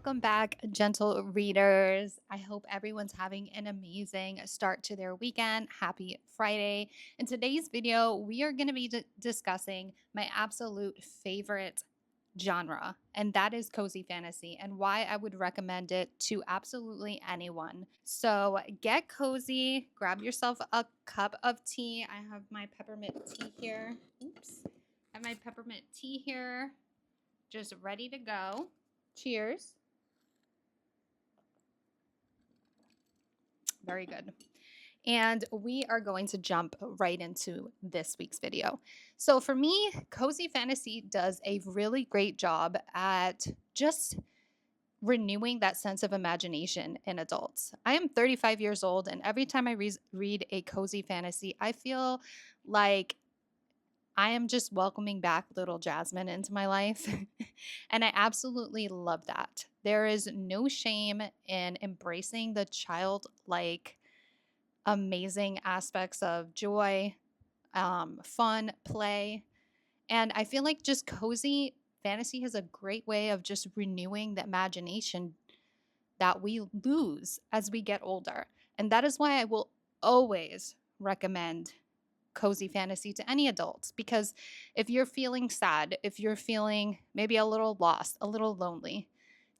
Welcome back, gentle readers. I hope everyone's having an amazing start to their weekend. Happy Friday. In today's video, we are going to be discussing my absolute favorite genre, and that is cozy fantasy, and why I would recommend it to absolutely anyone. So get cozy, grab yourself a cup of tea. I have my peppermint tea here. Oops. I have my peppermint tea here, just ready to go. Cheers. Very good. And we are going to jump right into this week's video. So, for me, Cozy Fantasy does a really great job at just renewing that sense of imagination in adults. I am 35 years old, and every time I read a Cozy Fantasy, I feel like I am just welcoming back little Jasmine into my life. And I absolutely love that. There is no shame in embracing the childlike amazing aspects of joy, fun, play. And I feel like just cozy fantasy has a great way of just renewing the imagination that we lose as we get older. And that is why I will always recommend cozy fantasy to any adults, because if you're feeling sad, if you're feeling maybe a little lost, a little lonely,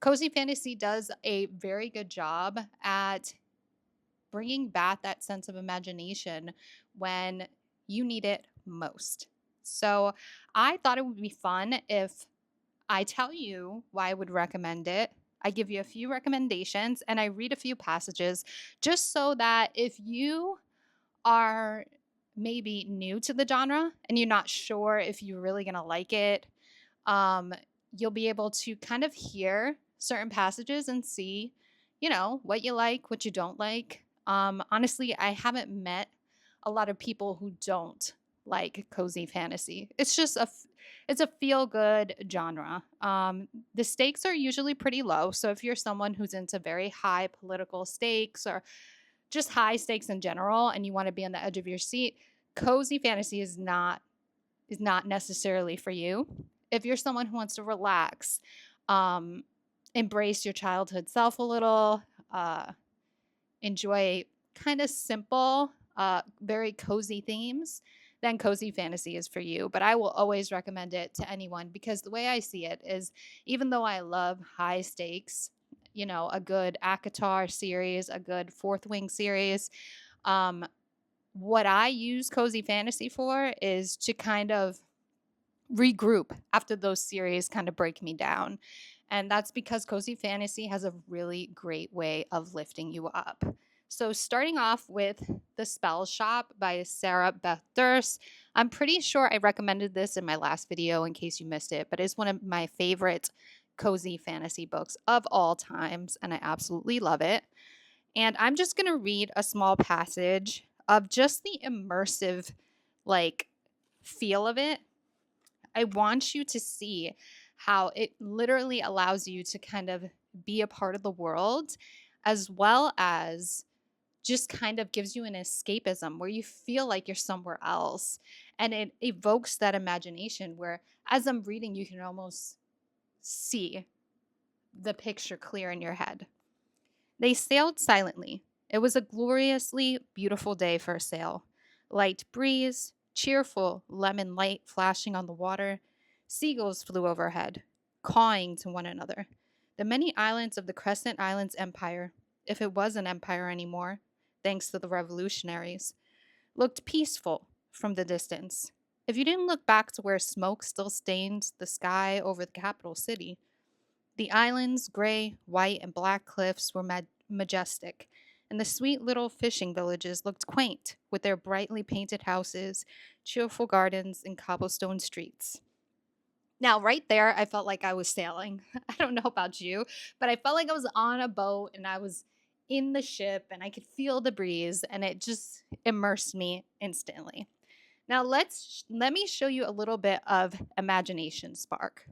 cozy fantasy does a very good job at bringing back that sense of imagination when you need it most. So I thought it would be fun if I tell you why I would recommend it. I give you a few recommendations and I read a few passages just so that if you are maybe new to the genre and you're not sure if you're really going to like it, um, you'll be able to kind of hear certain passages and see, what you like, what you don't like. Honestly, I haven't met a lot of people who don't like cozy fantasy. It's a feel good genre. The stakes are usually pretty low. So if you're someone who's into very high political stakes or just high stakes in general and you want to be on the edge of your seat, cozy fantasy is not necessarily for you. If you're someone who wants to relax, um, embrace your childhood self a little, uh, enjoy kind of simple, very cozy themes, then cozy fantasy is for you. But I will always recommend it to anyone because the way I see it is, even though I love high stakes, a good ACOTAR series, a good Fourth Wing series, um, what I use cozy fantasy for is to kind of regroup after those series kind of break me down. And that's because cozy fantasy has a really great way of lifting you up. So, starting off with The Spell Shop by Sarah Beth Durst. I'm pretty sure I recommended this in my last video in case you missed it, but it's one of my favorite cozy fantasy books of all times, and I absolutely love it. And I'm just going to read a small passage of just the immersive, like, feel of it. I want you to see how it literally allows you to kind of be a part of the world, as well as just kind of gives you an escapism where you feel like you're somewhere else. And it evokes that imagination where, as I'm reading, you can almost see the picture clear in your head. They sailed silently. It was a gloriously beautiful day for a sail. Light breeze, cheerful lemon light flashing on the water. Seagulls flew overhead, cawing to one another. The many islands of the Crescent Islands Empire, if it was an empire anymore, thanks to the revolutionaries, looked peaceful from the distance. If you didn't look back to where smoke still stained the sky over the capital city, the island's gray, white, and black cliffs were majestic, and the sweet little fishing villages looked quaint with their brightly painted houses, cheerful gardens, and cobblestone streets. Now, right there, I felt like I was sailing. I don't know about you, but I felt like I was on a boat and I was in the ship and I could feel the breeze and it just immersed me instantly. Now, let me show you a little bit of imagination spark.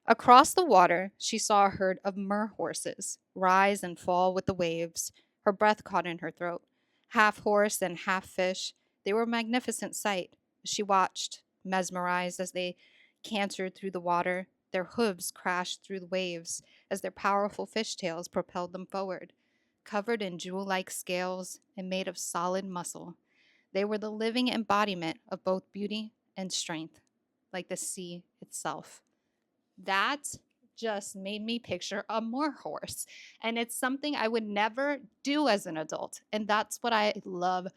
Across the water, she saw a herd of mer horses rise and fall with the waves, her breath caught in her throat. Half horse and half fish, they were a magnificent sight. She watched, mesmerized, as they cantered through the water, Their hooves crashed through the waves as their powerful fishtails propelled them forward. Covered in jewel-like scales and made of solid muscle, they were the living embodiment of both beauty and strength, like the sea itself. That just made me picture a moor horse. And it's something I would never do as an adult. And that's what I love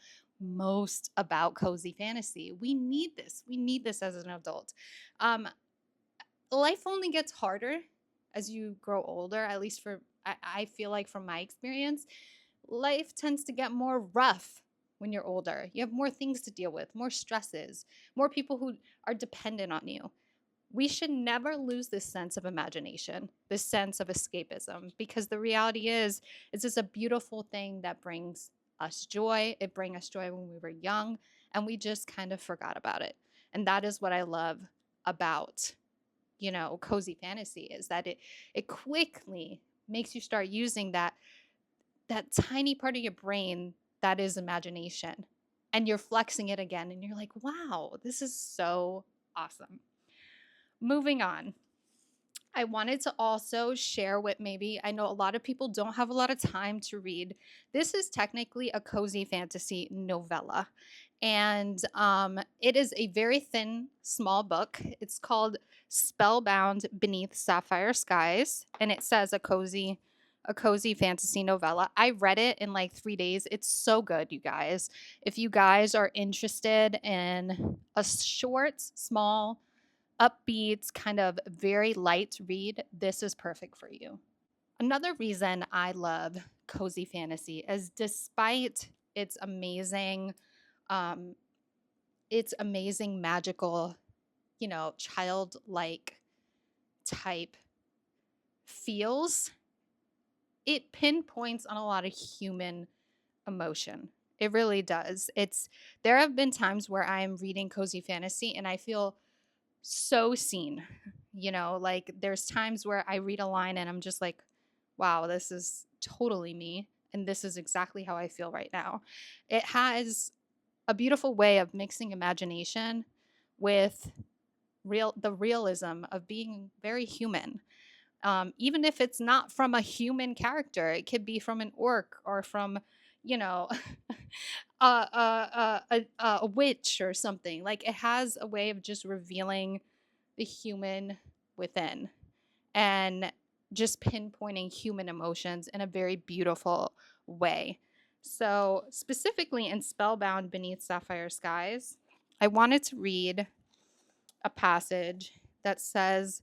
most about cozy fantasy. We need this. We need this as an adult. Life only gets harder as you grow older, at least I feel like from my experience. Life tends to get more rough when you're older. You have more things to deal with, more stresses, more people who are dependent on you. We should never lose this sense of imagination, this sense of escapism, because the reality is, it's just a beautiful thing that brings us joy. It brought us joy when we were young, and we just kind of forgot about it. And that is what I love about, cozy fantasy, is that it quickly makes you start using that tiny part of your brain that is imagination, and you're flexing it again, and you're like, wow, this is so awesome. Moving on. I wanted to also share what maybe I know a lot of people don't have a lot of time to read. This is technically a cozy fantasy novella, and it is a very thin, small book. It's called Spellbound Beneath Sapphire Skies, and it says a cozy fantasy novella. I read it in like 3 days. It's so good, you guys. If you guys are interested in a short, small, upbeat, kind of very light read, this is perfect for you. Another reason I love cozy fantasy is despite um, its amazing magical, childlike type feels, it pinpoints on a lot of human emotion. It really does. There have been times where I'm reading cozy fantasy and I feel so seen. Like there's times where I read a line and I'm just like, wow, this is totally me. And this is exactly how I feel right now. It has a beautiful way of mixing imagination with the realism of being very human. Even if it's not from a human character, it could be from an orc or from, you know, a witch or something. Like it has a way of just revealing the human within and just pinpointing human emotions in a very beautiful way. So, specifically in Spellbound Beneath Sapphire Skies, I wanted to read a passage that says,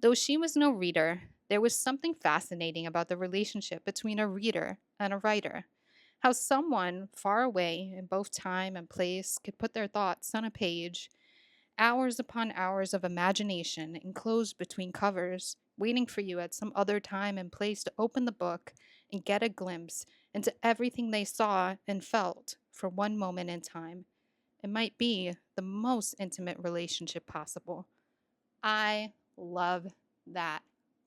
though she was no reader, there was something fascinating about the relationship between a reader and a writer. How someone far away in both time and place could put their thoughts on a page, hours upon hours of imagination enclosed between covers, waiting for you at some other time and place to open the book and get a glimpse into everything they saw and felt for one moment in time. It might be the most intimate relationship possible. I love that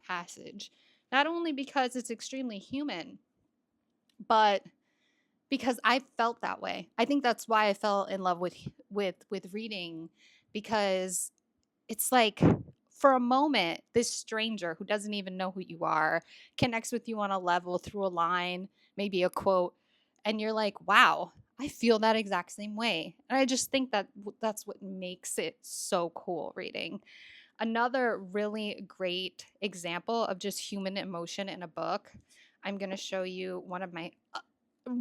passage. Not only because it's extremely human, but because I felt that way. I think that's why I fell in love with reading, because it's like for a moment this stranger who doesn't even know who you are connects with you on a level through a line, maybe a quote, and you're like, wow, I feel that exact same way. And I just think that that's what makes it so cool reading. Another really great example of just human emotion in a book, I'm going to show you one of my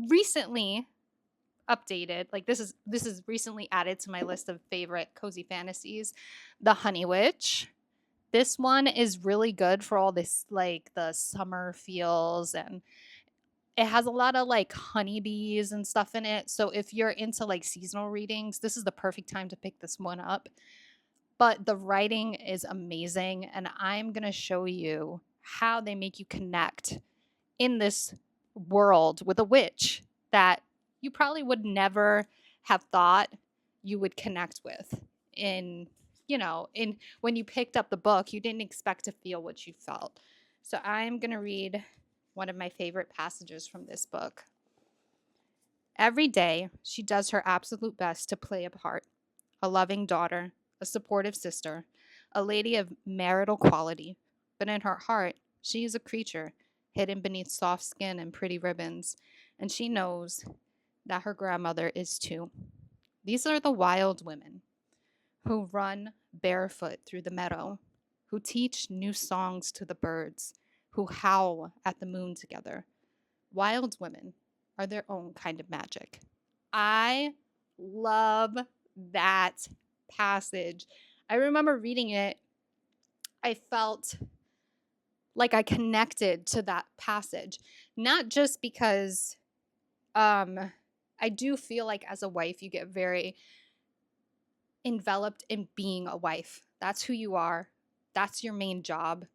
recently updated, like this is recently added to my list of favorite cozy fantasies, The Honey Witch. This one is really good for all this, like the summer feels, and it has a lot of like honeybees and stuff in it. So if you're into like seasonal readings, this is the perfect time to pick this one up. But the writing is amazing, and I'm going to show you how they make you connect in this world with a witch that you probably would never have thought you would connect with. In when you picked up the book, you didn't expect to feel what you felt. So I'm going to read one of my favorite passages from this book. Every day, she does her absolute best to play a part, a loving daughter, a supportive sister, a lady of marital quality, but in her heart, she is a creature hidden beneath soft skin and pretty ribbons, and she knows that her grandmother is too. These are the wild women who run barefoot through the meadow, who teach new songs to the birds, who howl at the moon together. Wild women are their own kind of magic. I love that passage. I remember reading it. I felt like I connected to that passage, not just because um, I do feel like as a wife, you get very enveloped in being a wife. That's who you are. That's your main job.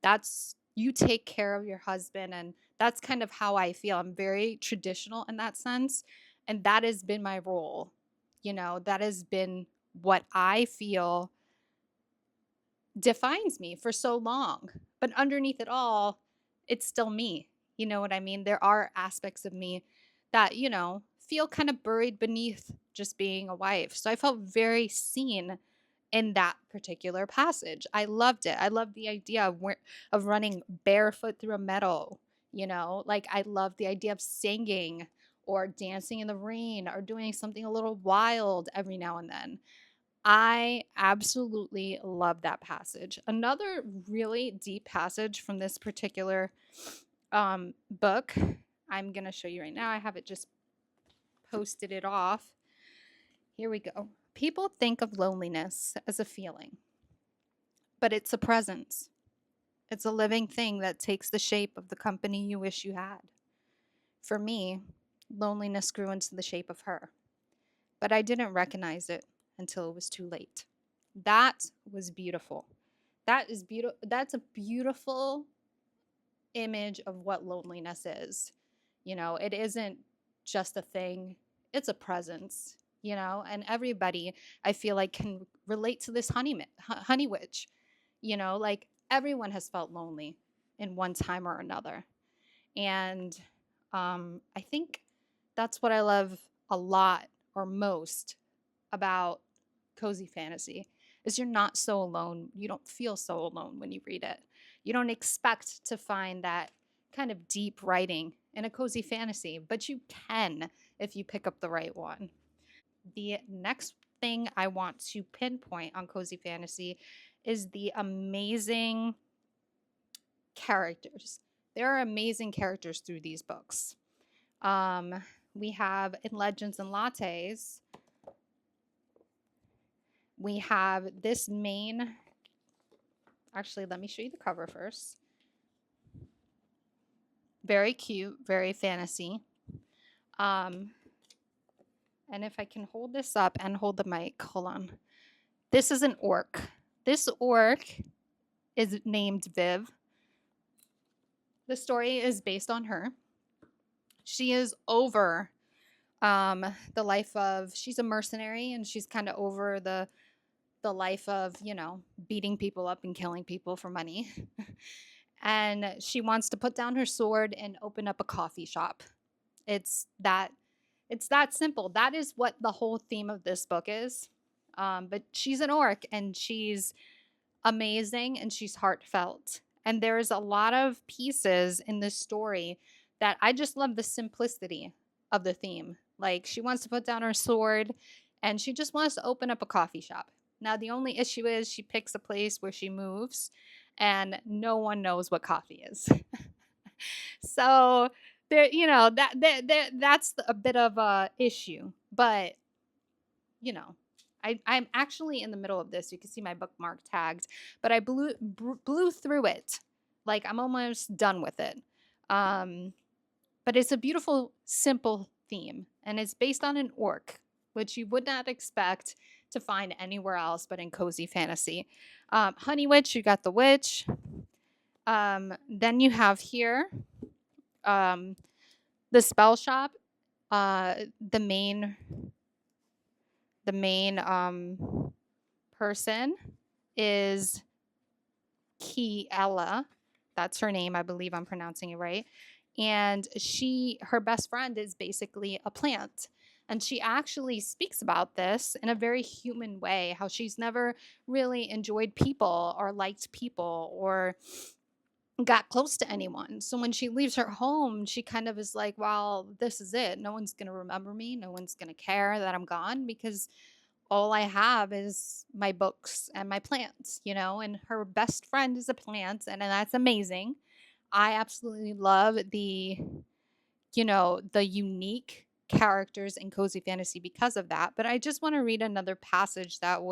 That's you take care of your husband, and that's kind of how I feel. I'm very traditional in that sense, and that has been my role. That has been what I feel defines me for so long. But underneath it all, it's still me. You know what I mean? There are aspects of me that, feel kind of buried beneath just being a wife. So I felt very seen in that particular passage. I loved it. I loved the idea of running barefoot through a meadow, like I love the idea of singing or dancing in the rain or doing something a little wild every now and then. I absolutely love that passage. Another really deep passage from this particular book, I'm going to show you right now. I have it just posted it off. Here we go. People think of loneliness as a feeling, but it's a presence. It's a living thing that takes the shape of the company you wish you had. For me, loneliness grew into the shape of her, but I didn't recognize it until it was too late. That was beautiful. That is beautiful. That's a beautiful image of what loneliness is. It isn't just a thing, it's a presence, and everybody I feel like can relate to this honey witch. Like everyone has felt lonely in one time or another. And I think that's what I love a lot or most about cozy fantasy is you're not so alone. You don't feel so alone when you read it. You don't expect to find that kind of deep writing in a cozy fantasy, but you can if you pick up the right one. The next thing I want to pinpoint on cozy fantasy is the amazing characters. There are amazing characters through these books. We have in Legends and Lattes, we have this main. Actually, let me show you the cover first. Very cute, very fantasy. And if I can hold this up and hold the mic, hold on. This is an orc. This orc is named Viv. The story is based on her. She is over the life of, she's a mercenary, and she's kind of over the life of, beating people up and killing people for money. And she wants to put down her sword and open up a coffee shop. It's that simple. That is what the whole theme of this book is. But she's an orc, and she's amazing, and she's heartfelt. And there's a lot of pieces in this story that I just love the simplicity of the theme. Like, she wants to put down her sword, and she just wants to open up a coffee shop. Now, the only issue is she picks a place where she moves, and no one knows what coffee is. So there, that's a bit of a issue. But I'm actually in the middle of this. You can see my bookmark tagged, but I blew through it. Like, I'm almost done with it. But it's a beautiful, simple theme, and it's based on an orc, which you would not expect to find anywhere else but in cozy fantasy. Honey Witch, you got the witch. Then you have here the spell shop. The main person is Kiella. That's her name. I believe I'm pronouncing it right. And her best friend is basically a plant. And she actually speaks about this in a very human way, how she's never really enjoyed people or liked people or got close to anyone. So when she leaves her home, she kind of is like, well, this is it. No one's going to remember me. No one's going to care that I'm gone because all I have is my books and my plants, and her best friend is a plant, and that's amazing. I absolutely love the unique characters in cozy fantasy because of that. But I just want to read another passage that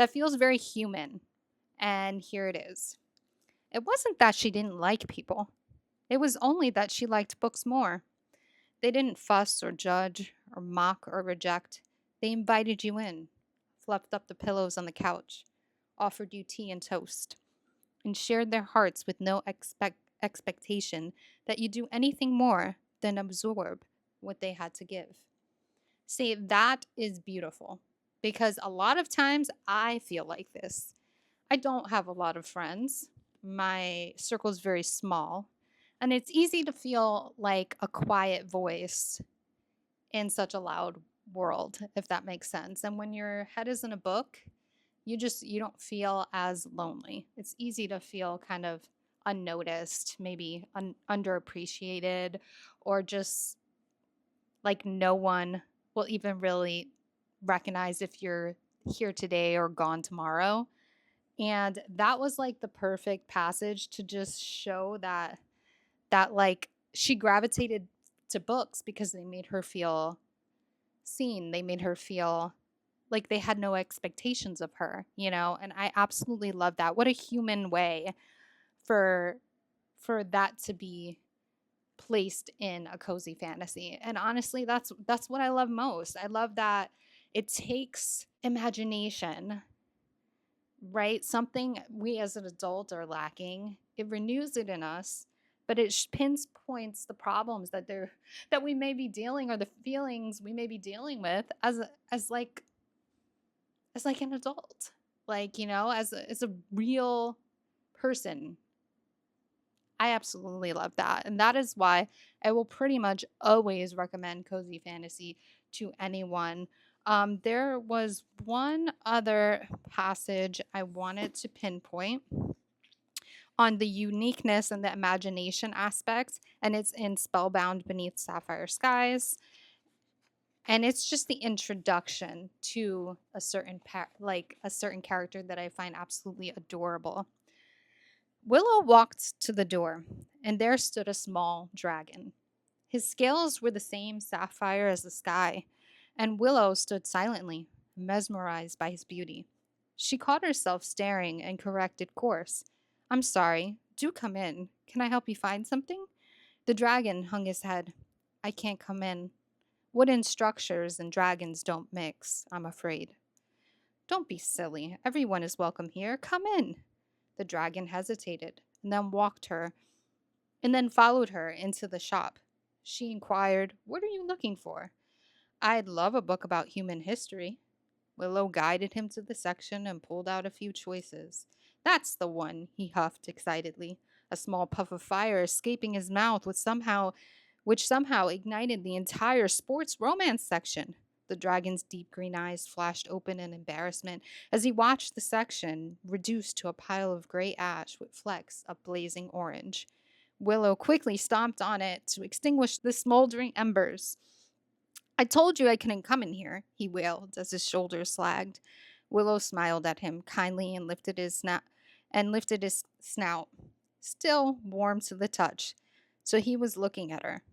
feels very human. And here it is. It wasn't that she didn't like people. It was only that she liked books more. They didn't fuss or judge or mock or reject. They invited you in, fluffed up the pillows on the couch, offered you tea and toast, and shared their hearts with no expectation that you do anything more than absorb what they had to give. See, that is beautiful because a lot of times I feel like this. I don't have a lot of friends. My circle is very small, and it's easy to feel like a quiet voice in such a loud world, if that makes sense. And when your head is in a book, you don't feel as lonely. It's easy to feel kind of unnoticed, maybe underappreciated, or just like no one will even really recognize if you're here today or gone tomorrow. And that was like the perfect passage to just show that like she gravitated to books because they made her feel seen. They made her feel like they had no expectations of her. And I absolutely love that. What a human way for that to be placed in a cozy fantasy. And honestly, that's what I love most. I love that it takes imagination, right? Something we as an adult are lacking. It renews it in us, but it pinpoints the problems that we may be dealing or the feelings we may be dealing with as like an adult, like as a real person. I absolutely love that, and that is why I will pretty much always recommend cozy fantasy to anyone. There was one other passage I wanted to pinpoint on the uniqueness and the imagination aspects, and it's in Spellbound Beneath Sapphire Skies. And it's just the introduction to a certain like a certain character that I find absolutely adorable. Willow walked to the door, and there stood a small dragon. His scales were the same sapphire as the sky, and Willow stood silently, mesmerized by his beauty. She caught herself staring and corrected course. I'm sorry, do come in. Can I help you find something? The dragon hung his head. I can't come in. Wooden structures and dragons don't mix, I'm afraid. Don't be silly. Everyone is welcome here. Come in. The dragon hesitated, and then followed her into the shop. She inquired, What are you looking for? I'd love a book about human history. Willow guided him to the section and pulled out a few choices. That's the one, he huffed excitedly, a small puff of fire escaping his mouth which somehow ignited the entire sports romance section. The dragon's deep green eyes flashed open in embarrassment as he watched the section reduced to a pile of gray ash with flecks of blazing orange. Willow quickly stomped on it to extinguish the smoldering embers. I told you I couldn't come in here, he wailed as his shoulders sagged. Willow smiled at him kindly and lifted his snout, still warm to the touch. So he was looking at her.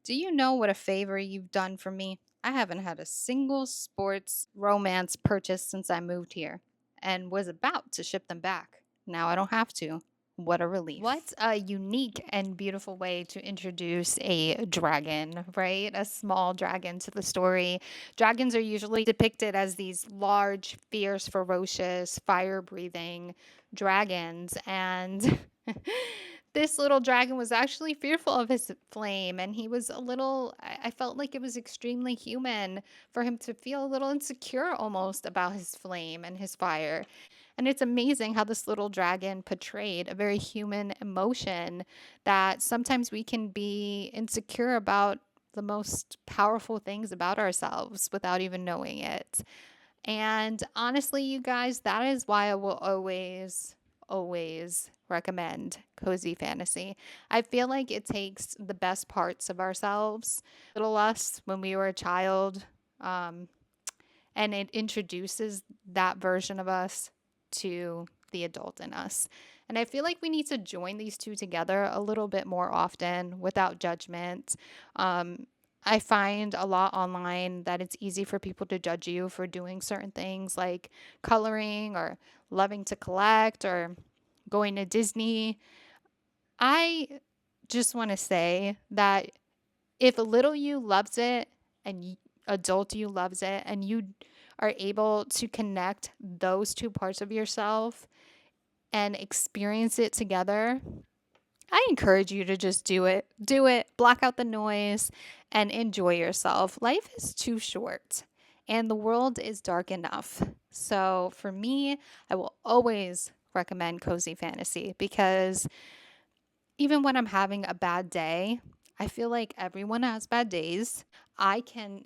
Do you know what a favor you've done for me? I haven't had a single sports romance purchase since I moved here and was about to ship them back. Now I don't have to. What a relief. What a unique and beautiful way to introduce a dragon, right? A small dragon to the story. Dragons are usually depicted as these large, fierce, ferocious, fire breathing dragons. And this little dragon was actually fearful of his flame. And he was I felt like it was extremely human for him to feel a little insecure almost about his flame and his fire. And it's amazing how this little dragon portrayed a very human emotion that sometimes we can be insecure about the most powerful things about ourselves without even knowing it. And honestly, you guys, that is why I will always recommend cozy fantasy. I feel like it takes the best parts of ourselves, little us when we were a child, um, and it introduces that version of us to the adult in us. And I feel like we need to join these two together a little bit more often without judgment. Um, I find a lot online that it's easy for people to judge you for doing certain things like coloring or loving to collect or going to Disney. I just want to say that if little you loves it and adult you loves it and you are able to connect those two parts of yourself and experience it together, I encourage you to just do it. Do it, block out the noise, and enjoy yourself. Life is too short and the world is dark enough. So for me, I will always recommend cozy fantasy because even when I'm having a bad day, I feel like everyone has bad days. I can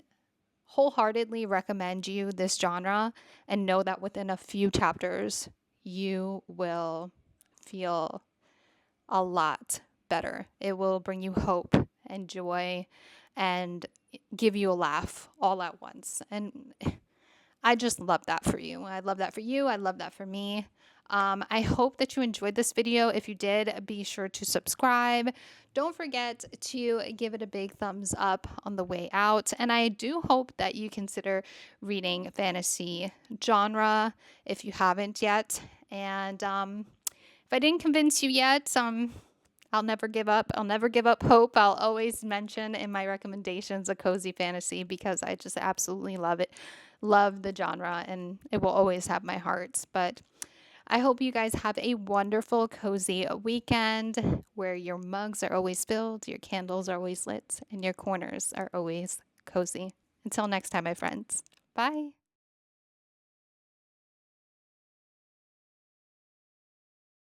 wholeheartedly recommend you this genre and know that within a few chapters, you will feel a lot better. It will bring you hope and joy and give you a laugh all at once. And I just love that for you. I love that for you. I love that for me. I hope that you enjoyed this video. If you did, be sure to subscribe. Don't forget to give it a big thumbs up on the way out. And I do hope that you consider reading fantasy genre if you haven't yet. And if I didn't convince you yet, I'll never give up. I'll never give up hope. I'll always mention in my recommendations a cozy fantasy because I just absolutely love it. Love the genre and it will always have my heart. But I hope you guys have a wonderful, cozy weekend where your mugs are always filled, your candles are always lit, and your corners are always cozy. Until next time, my friends. Bye.